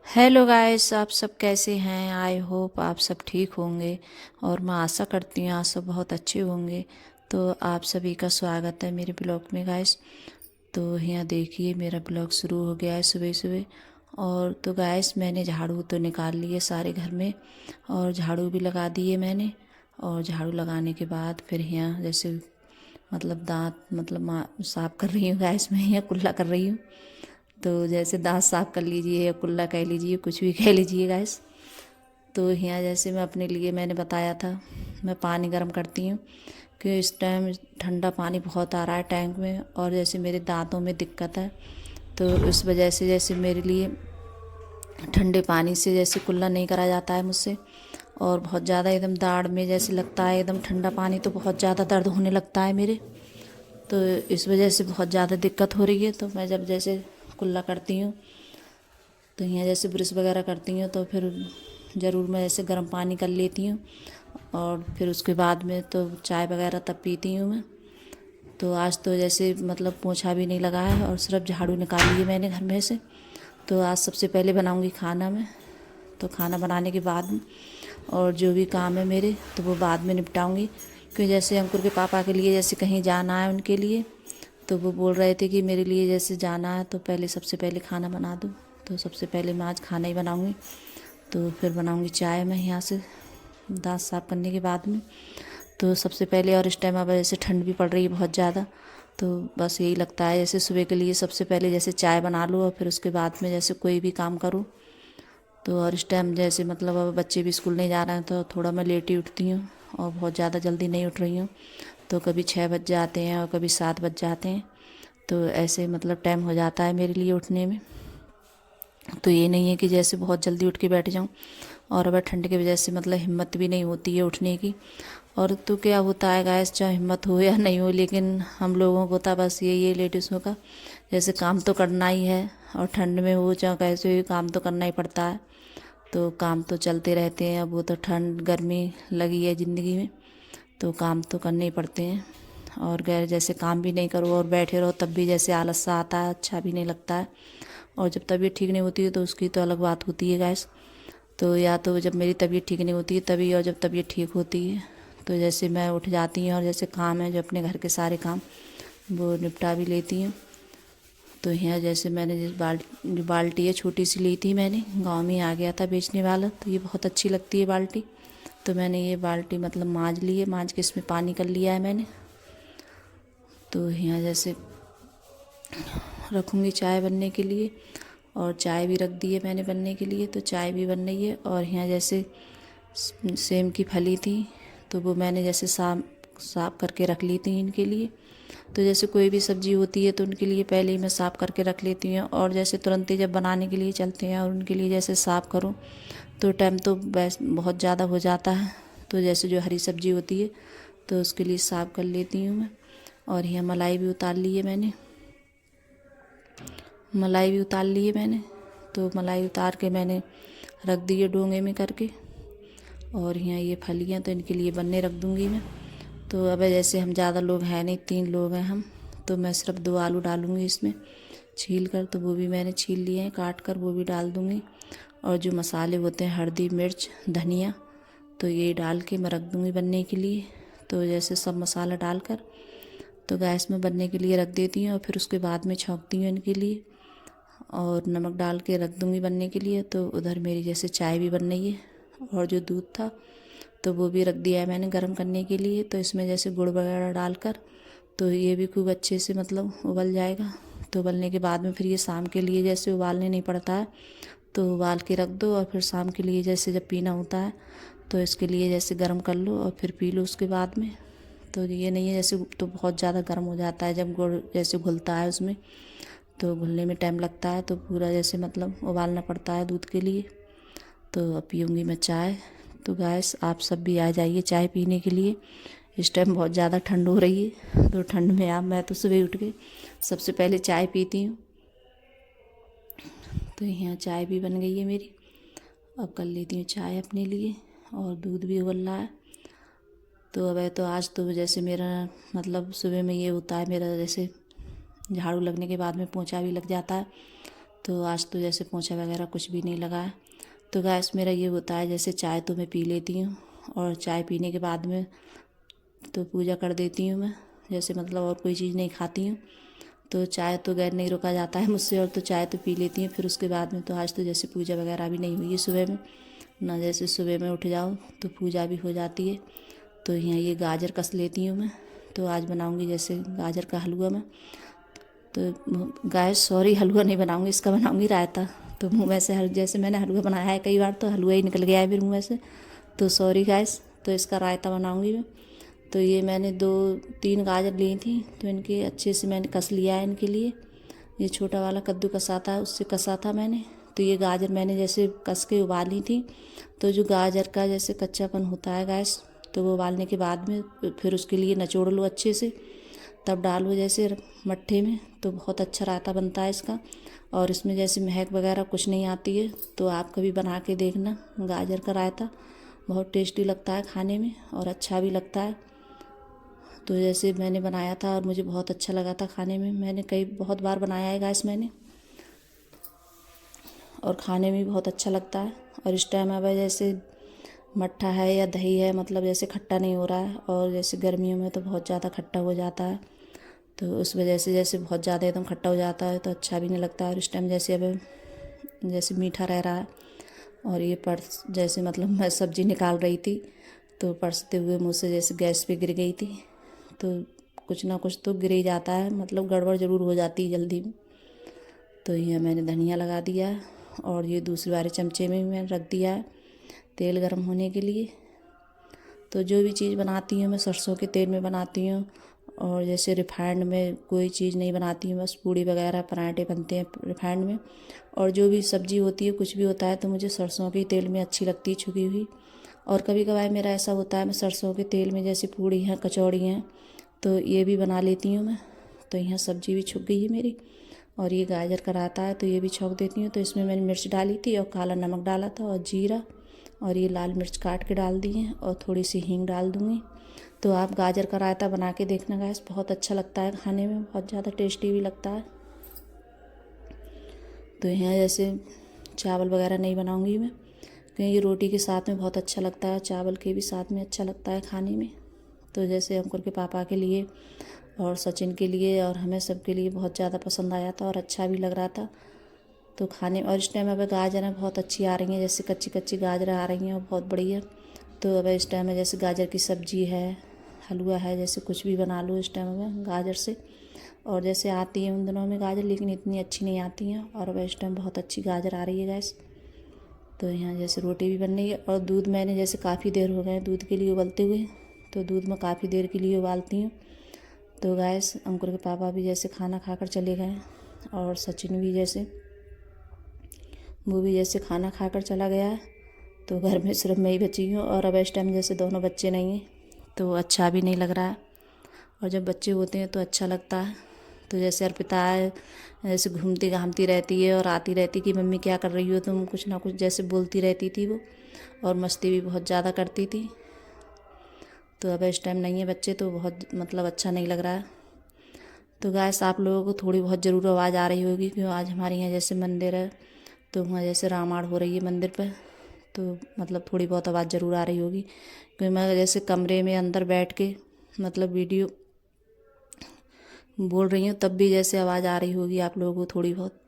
Hello guys, आप सब कैसे हैं। आई होप आप सब ठीक होंगे और मैं आशा करती हूँ आप सब बहुत अच्छे होंगे। तो आप सभी का स्वागत है मेरे ब्लॉग में गाइस। तो यहाँ देखिए मेरा ब्लॉग शुरू हो गया है सुबह सुबह। और तो गाइस मैंने झाड़ू तो निकाल लिए सारे घर में और झाड़ू भी लगा दिए मैंने। और झाड़ू लगाने के बाद फिर यहाँ जैसे मतलब दांत मतलब साफ़ कर रही हूँ गाइस, मैं यहाँ कुल्ला कर रही हूँ। तो जैसे दांत साफ कर लीजिए या कुल्ला कह लीजिए, कुछ भी कह लीजिए गाइस। तो यहाँ जैसे मैं अपने लिए मैंने बताया था, मैं पानी गर्म करती हूँ कि इस टाइम ठंडा पानी बहुत आ रहा है टैंक में और जैसे मेरे दांतों में दिक्कत है। तो इस वजह से जैसे मेरे लिए ठंडे पानी से जैसे कुल्ला नहीं करा जाता है मुझसे। और बहुत ज़्यादा एकदम दाढ़ में जैसे लगता है एकदम ठंडा पानी, तो बहुत ज़्यादा दर्द होने लगता है मेरे। तो इस वजह से बहुत ज़्यादा दिक्कत हो रही है। तो मैं जब जैसे कुल्ला करती हूँ तो यहाँ जैसे ब्रश वगैरह करती हूँ तो फिर ज़रूर मैं ऐसे गर्म पानी कर लेती हूँ। और फिर उसके बाद में तो चाय वगैरह तब पीती हूँ मैं। तो आज तो जैसे मतलब पोछा भी नहीं लगाया है और सिर्फ झाड़ू निकाली है मैंने घर में से। तो आज सबसे पहले बनाऊँगी खाना मैं। तो खाना बनाने के बाद में और जो भी काम है मेरे तो वो बाद में निपटाऊँगी। क्योंकि जैसे अंकुर के पापा के लिए जैसे कहीं जाना है उनके लिए, तो वो बोल रहे थे कि मेरे लिए जैसे जाना है तो पहले सबसे पहले खाना बना दूँ। तो सबसे पहले मैं आज खाना ही बनाऊँगी। तो फिर बनाऊँगी चाय मैं यहाँ से दांत साफ़ करने के बाद में। तो सबसे पहले, और इस टाइम अब जैसे ठंड भी पड़ रही है बहुत ज़्यादा, तो बस यही लगता है जैसे सुबह के लिए सबसे पहले जैसे चाय बना लूँ और फिर उसके बाद में जैसे कोई भी काम करूँ। तो और इस टाइम जैसे मतलब अब बच्चे भी स्कूल नहीं जा रहे हैं तो थोड़ा मैं लेट ही उठती हूँ और बहुत ज़्यादा जल्दी नहीं उठ रही हूँ। तो कभी 6 बज जाते हैं और कभी 7 बज जाते हैं। तो ऐसे मतलब टाइम हो जाता है मेरे लिए उठने में। तो ये नहीं है कि जैसे बहुत जल्दी उठ के बैठ जाऊँ। और अब ठंड की वजह से मतलब हिम्मत भी नहीं होती है उठने की। और तो क्या होता है गैस, चाहे हिम्मत हो या नहीं हो, लेकिन हम लोगों को तो बस यही है लेडीज़ों का, जैसे काम तो करना ही है। और ठंड में हो चाहे कैसे भी काम तो करना ही पड़ता है। तो काम तो चलते रहते हैं। अब वो तो ठंड गर्मी लगी है ज़िंदगी में, तो काम तो करने ही पड़ते हैं। और गैर जैसे काम भी नहीं करो और बैठे रहो तब भी जैसे आलस सा आता है, अच्छा भी नहीं लगता है। और जब तबीयत ठीक नहीं होती है तो उसकी तो अलग बात होती है गैस। तो या तो जब मेरी तबीयत ठीक नहीं होती है तभी, और जब तबीयत ठीक होती है तो जैसे मैं उठ जाती हूँ और जैसे काम है जो अपने घर के सारे काम वो निपटा भी लेती हूँ। तो यहाँ जैसे मैंने जो बाल्टी है छोटी सी ली थी, मैंने गांव में आ गया था बेचने वाला, तो ये बहुत अच्छी लगती है बाल्टी। तो मैंने ये बाल्टी मतलब मांज ली है, मांज के इसमें पानी कर लिया है मैंने। तो यहाँ जैसे रखूँगी चाय बनने के लिए। और चाय भी रख दी है मैंने बनने के लिए, तो चाय भी बन रही है। और यहाँ जैसे सेम की फली थी तो वो मैंने जैसे साफ करके रख ली थी इनके लिए। तो जैसे कोई भी सब्ज़ी होती है तो उनके लिए पहले ही मैं साफ़ करके रख लेती हूँ। और जैसे तुरंत ही जब बनाने के लिए चलते हैं और उनके लिए जैसे साफ़ करूँ तो टाइम तो बहुत ज़्यादा हो जाता है। तो जैसे जो हरी सब्ज़ी होती है तो उसके लिए साफ़ कर लेती हूँ मैं। और यहाँ मलाई भी उतार ली है मैंने, मलाई भी उतार ली है मैंने। तो मलाई उतार के मैंने रख दी है डोंगे में करके। और यहाँ ये फलियाँ तो इनके लिए बनने रख दूँगी मैं। तो अब जैसे हम ज़्यादा लोग हैं नहीं, 3 लोग हैं हम, तो मैं सिर्फ 2 आलू डालूँगी इसमें छील कर। तो वो भी मैंने छील लिए हैं काट कर, वो भी डाल दूँगी। और जो मसाले होते हैं हल्दी मिर्च धनिया, तो ये डाल के मैं रख दूँगी बनने के लिए। तो जैसे सब मसाला डालकर तो गैस में बनने के लिए रख देती हूँ और फिर उसके बाद में छौंकती हूँ इनके लिए। और नमक डाल के रख दूँगी बनने के लिए। तो उधर मेरी जैसे चाय भी बन रही है। और जो दूध था तो वो भी रख दिया है मैंने गर्म करने के लिए। तो इसमें जैसे गुड़ वगैरह डालकर तो ये भी खूब अच्छे से मतलब उबल जाएगा। तो उबलने के बाद में फिर ये शाम के लिए जैसे उबालने नहीं पड़ता है, तो उबाल के रख दो और फिर शाम के लिए जैसे जब पीना होता है तो इसके लिए जैसे गर्म कर लो और फिर पी लो उसके बाद में। तो ये नहीं है जैसे तो बहुत ज़्यादा गर्म हो जाता है जब गुड़ जैसे घुलता है उसमें, तो घुलने में टाइम लगता है। तो पूरा जैसे मतलब उबालना पड़ता है दूध के लिए। तो अब पीऊँगी मैं चाय। तो गैस आप सब भी आ जाइए चाय पीने के लिए। इस टाइम बहुत ज़्यादा ठंड हो रही है, तो ठंड में आप, मैं तो सुबह उठ के सबसे पहले चाय पीती हूँ। तो यहाँ चाय भी बन गई है मेरी। अब कर लेती हूँ चाय अपने लिए। और दूध भी उबल रहा है। तो अब है तो आज तो जैसे मेरा मतलब सुबह में ये होता है मेरा, जैसे झाड़ू लगने के बाद में पोंछा भी लग जाता है। तो आज तो जैसे पोंछा वगैरह कुछ भी नहीं लगा है। तो गैस मेरा ये होता है, जैसे चाय तो मैं पी लेती हूँ और चाय पीने के बाद में तो पूजा कर देती हूँ मैं, जैसे मतलब और कोई चीज़ नहीं खाती हूँ। तो चाय तो गैर नहीं रोका जाता है मुझसे, और तो चाय तो पी लेती हूँ। फिर उसके बाद में तो आज तो जैसे पूजा वगैरह भी नहीं हुई है सुबह में ना, जैसे सुबह में उठ जाऊँ तो पूजा भी हो जाती है। तो यहाँ ये गाजर कस लेती हूँ मैं। तो आज बनाऊँगी जैसे गाजर का हलवा मैं। तो गाइस सॉरी, हलवा नहीं बनाऊँगी, इसका बनाऊँगी रायता। तो मुँह में से जैसे मैंने हलवा बनाया है कई बार तो हलवा ही निकल गया है मेरे मुँह में से, तो सॉरी गाइस। तो इसका रायता बनाऊँगी मैं। तो ये मैंने 2-3 गाजर ली थी, तो इनके अच्छे से मैंने कस लिया है इनके लिए। ये छोटा वाला कद्दू कसा था, उससे कसा था मैंने। तो ये गाजर मैंने जैसे कस के उबाली थी। तो जो गाजर का जैसे कच्चापन होता है गैस, तो वो उबालने के बाद में फिर उसके लिए निचोड़ लो अच्छे से, तब डालो जैसे मट्ठे में, तो बहुत अच्छा रायता बनता है इसका। और इसमें जैसे महक वगैरह कुछ नहीं आती है। तो आप कभी बना के देखना गाजर का रायता, बहुत टेस्टी लगता है खाने में और अच्छा भी लगता है। तो जैसे मैंने बनाया था और मुझे बहुत अच्छा लगा था खाने में, मैंने बहुत बार बनाया है गैस मैंने, और खाने में भी बहुत अच्छा लगता है। और इस टाइम अब जैसे मट्ठा है या दही है, मतलब जैसे खट्टा नहीं हो रहा है, और जैसे गर्मियों में तो बहुत ज़्यादा खट्टा हो जाता है, तो उस वजह से जैसे बहुत ज़्यादा एकदम खट्टा हो जाता है तो अच्छा भी नहीं लगता है। और इस टाइम जैसे अब जैसे मीठा रह रहा है। और ये पर्स जैसे मतलब मैं सब्ज़ी निकाल रही थी, तो परसते हुए मुँह से जैसे गैस पे गिर गई थी। तो कुछ ना कुछ तो गिर ही जाता है, मतलब गड़बड़ ज़रूर हो जाती है जल्दी में। तो ये मैंने धनिया लगा दिया है, और ये दूसरे वाले चमचे में भी मैंने रख दिया है तेल गर्म होने के लिए। तो जो भी चीज़ बनाती हूँ मैं सरसों के तेल में बनाती हूँ, और जैसे रिफाइंड में कोई चीज़ नहीं बनाती हूँ, बस पूड़ी वगैरह पराठे बनते हैं रिफाइंड में। और जो भी सब्ज़ी होती है कुछ भी होता है तो मुझे सरसों के तेल में अच्छी लगती है छुकी हुई। और कभी कभार मेरा ऐसा होता है मैं सरसों के तेल में जैसे पूड़ी हैं कचौड़ी हैं तो ये भी बना लेती हूँ मैं। तो यहाँ सब्ज़ी भी छुक गई है मेरी, और ये गाजर का रायता है तो ये भी छौंक देती हूँ। तो इसमें मैंने मिर्च डाली थी और काला नमक डाला था और जीरा, और ये लाल मिर्च काट के डाल दी है, और थोड़ी सी हींग डाल दूँगी। तो आप गाजर का रायता बना के देखना गाइस, बहुत अच्छा लगता है खाने में, बहुत ज़्यादा टेस्टी भी लगता है। तो यहाँ जैसे चावल वगैरह नहीं बनाऊँगी मैं, क्योंकि ये रोटी के साथ में बहुत अच्छा लगता है, चावल के भी साथ में अच्छा लगता है खाने में। तो जैसे अंकुर के पापा के लिए और सचिन के लिए और हमें सब के लिए बहुत ज़्यादा पसंद आया था और अच्छा भी लग रहा था तो खाने। और इस टाइम अब गाजर बहुत अच्छी आ रही हैं, जैसे कच्ची कच्ची गाजर आ रही हैं और बहुत बढ़िया। तो अब इस टाइम में जैसे गाजर की सब्ज़ी है, हलवा है, जैसे कुछ भी बना लो इस टाइम में गाजर से। और जैसे आती है उन दिनों में गाजर, लेकिन इतनी अच्छी नहीं आती हैं, और अब इस टाइम बहुत अच्छी गाजर आ रही है गैस। तो यहाँ जैसे रोटी भी बन रही है, और दूध मैंने जैसे काफ़ी देर हो गए दूध के लिए उबलते हुए, तो दूध में काफ़ी देर के लिए उबालती हूँ। तो गैस अंकुर के पापा भी जैसे खाना खाकर चले गए, और सचिन भी जैसे वो भी जैसे खाना खाकर चला गया है। तो घर में सिर्फ मैं ही बची हूँ, और अब इस टाइम जैसे दोनों बच्चे नहीं हैं तो अच्छा भी नहीं लग रहा है। और जब बच्चे होते हैं तो अच्छा लगता है। तो जैसे अर्पिता है, जैसे घूमती घामती रहती है और आती रहती कि मम्मी क्या कर रही हो तुम, कुछ ना कुछ जैसे बोलती रहती थी वो, और मस्ती भी बहुत ज़्यादा करती थी। तो अब इस टाइम नहीं है बच्चे तो बहुत मतलब अच्छा नहीं लग रहा है। तो गैस आप लोगों को थोड़ी बहुत ज़रूर आवाज़ आ रही होगी, क्योंकि आज हमारे यहाँ जैसे मंदिर है तो वहाँ जैसे रामायण हो रही है मंदिर पर, तो मतलब थोड़ी बहुत आवाज़ ज़रूर आ रही होगी, क्योंकि मैं जैसे कमरे में अंदर बैठ के मतलब वीडियो बोल रही हूँ, तब भी जैसे आवाज़ आ रही होगी आप लोगों को थोड़ी बहुत।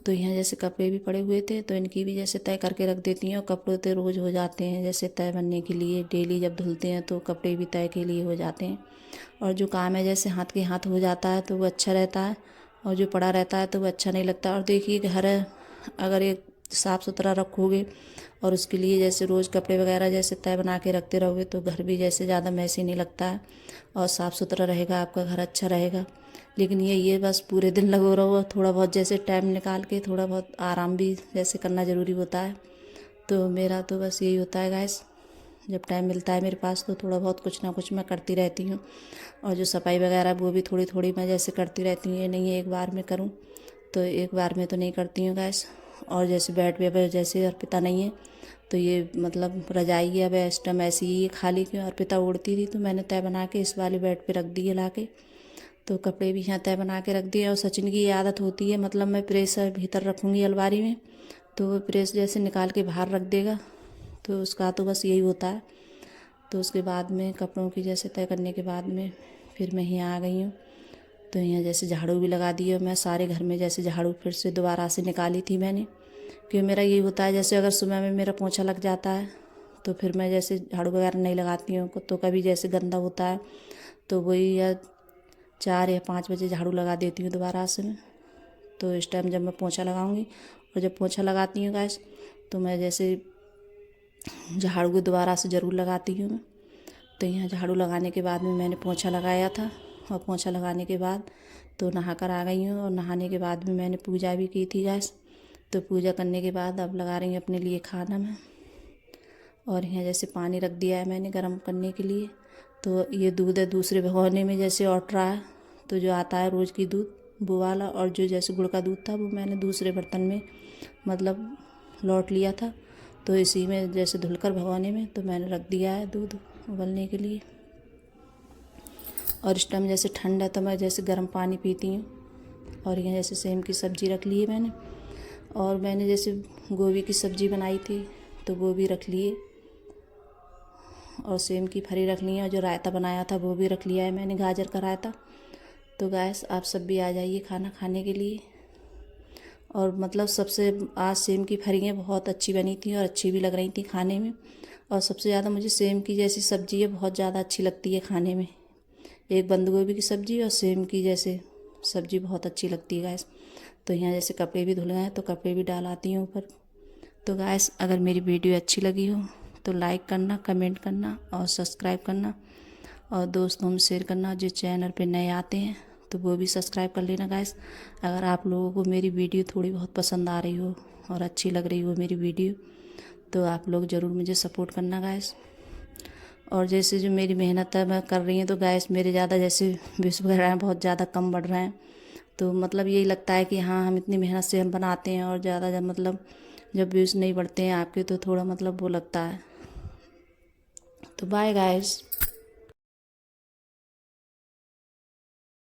तो यहाँ जैसे कपड़े भी पड़े हुए थे तो इनकी भी जैसे तय करके रख देती हैं, और कपड़े तो रोज़ हो जाते हैं जैसे तय बनने के लिए, डेली जब धुलते हैं तो कपड़े भी तय के लिए हो जाते हैं। और जो काम है जैसे हाथ के हाथ हो जाता है तो वो अच्छा रहता है, और जो पड़ा रहता है तो वो अच्छा नहीं लगता। और देखिए घर अगर एक साफ़ सुथरा रखोगे और उसके लिए जैसे रोज़ कपड़े वगैरह जैसे तय बना के रखते रहोगे तो घर भी जैसे ज़्यादा मैसी नहीं लगता है, और साफ़ सुथरा रहेगा आपका घर, अच्छा रहेगा। लेकिन ये बस पूरे दिन लगो रहो, थोड़ा बहुत जैसे टाइम निकाल के थोड़ा बहुत आराम भी जैसे करना ज़रूरी होता है। तो मेरा तो बस यही होता है गाइस, जब टाइम मिलता है मेरे पास तो थोड़ा बहुत कुछ ना कुछ मैं करती रहती हूँ। और जो सफाई वगैरह वो भी थोड़ी थोड़ी मैं जैसे करती रहती हूँ, ये नहीं है एक बार में करूँ, तो एक बार में तो नहीं करती हूँ गैस। और जैसे बेड पे जैसे अर्पिता नहीं है तो ये मतलब रजाई है अब इस टाइम ऐसी ही खाली, क्यों अर्पिता उड़ती थी तो मैंने तय बना के इस वाले बेड पे रख दी है ला के। तो कपड़े भी यहाँ तय बना के रख दिए। और सचिन की ये आदत होती है, मतलब मैं प्रेस भीतर रखूँगी अलमारी में, तो वो प्रेस जैसे निकाल के बाहर रख देगा, तो उसका तो बस यही होता है। तो उसके बाद में कपड़ों की जैसे तय करने के बाद में फिर मैं यहाँ आ गई हूँ। तो यहाँ जैसे झाड़ू भी लगा दी, और मैं सारे घर में जैसे झाड़ू फिर से दोबारा से निकाली थी मैंने, क्योंकि मेरा यही होता है जैसे अगर सुबह में मेरा पोंछा लग जाता है तो फिर मैं जैसे झाड़ू वगैरह नहीं लगाती हूँ, तो कभी जैसे गंदा होता है तो वही या 4 या 5 बजे झाड़ू लगा देती हूँ दोबारा से मैं। तो इस टाइम जब मैं पोंछा लगाऊंगी, और जब पोंछा लगाती हूँ गैस, तो मैं जैसे झाड़ू को दोबारा से ज़रूर लगाती हूँ मैं। तो यहाँ झाड़ू लगाने के बाद में मैंने पोंछा लगाया था, और पोंछा लगाने के बाद तो नहा कर आ गई हूँ। और नहाने के बाद में मैंने पूजा भी की थी गैस। तो पूजा करने के बाद अब लगा रही हूँ अपने लिए खाना में। और यहाँ जैसे पानी रख दिया है मैंने गर्म करने के लिए। तो ये दूध है दूसरे भगोने में जैसे औट रहा है, तो जो आता है रोज़ की दूध वो वाला, और जो जैसे गुड़ का दूध था वो मैंने दूसरे बर्तन में मतलब लौट लिया था। तो इसी में जैसे धुलकर भगोने में तो मैंने रख दिया है दूध उबलने के लिए। और इस टाइम जैसे ठंड है तो मैं जैसे गर्म पानी पीती हूँ। और यहाँ जैसे सेम की सब्ज़ी रख ली है मैंने, और मैंने जैसे गोभी की सब्ज़ी बनाई थी तो वो भी रख लिए, और सेम की फली रख ली है, और जो रायता बनाया था वो भी रख लिया है मैंने, गाजर का रायता। तो गैस आप सब भी आ जाइए खाना खाने के लिए। और मतलब सबसे आज सेम की फलियाँ बहुत अच्छी बनी थी और अच्छी भी लग रही थी खाने में। और सबसे ज़्यादा मुझे सेम की जैसी सब्ज़ी है बहुत ज़्यादा अच्छी लगती है खाने में। एक बंद गोभी की सब्ज़ी और सेम की जैसे सब्ज़ी बहुत अच्छी लगती है गैस। तो यहाँ जैसे कपड़े भी धुल गए हैं तो कपड़े भी डाल आती हूँ ऊपर। तो गैस अगर मेरी वीडियो अच्छी लगी हो तो लाइक करना, कमेंट करना और सब्सक्राइब करना, और दोस्तों में शेयर करना। जो चैनल पे नए आते हैं तो वो भी सब्सक्राइब कर लेना गैस। अगर आप लोगों को मेरी वीडियो थोड़ी बहुत पसंद आ रही हो और अच्छी लग रही हो मेरी वीडियो, तो आप लोग ज़रूर मुझे सपोर्ट करना गैस। और जैसे जो मेरी मेहनत है मैं कर रही हूँ, तो गैस मेरे ज़्यादा जैसे व्यूज़ वगैरह बहुत ज़्यादा कम बढ़ रहे हैं, तो मतलब यही लगता है कि हाँ हम इतनी मेहनत से हम बनाते हैं, और ज़्यादा जब मतलब जब व्यूज़ नहीं बढ़ते हैं आपके तो थोड़ा मतलब वो लगता है। तो बाय गाइस।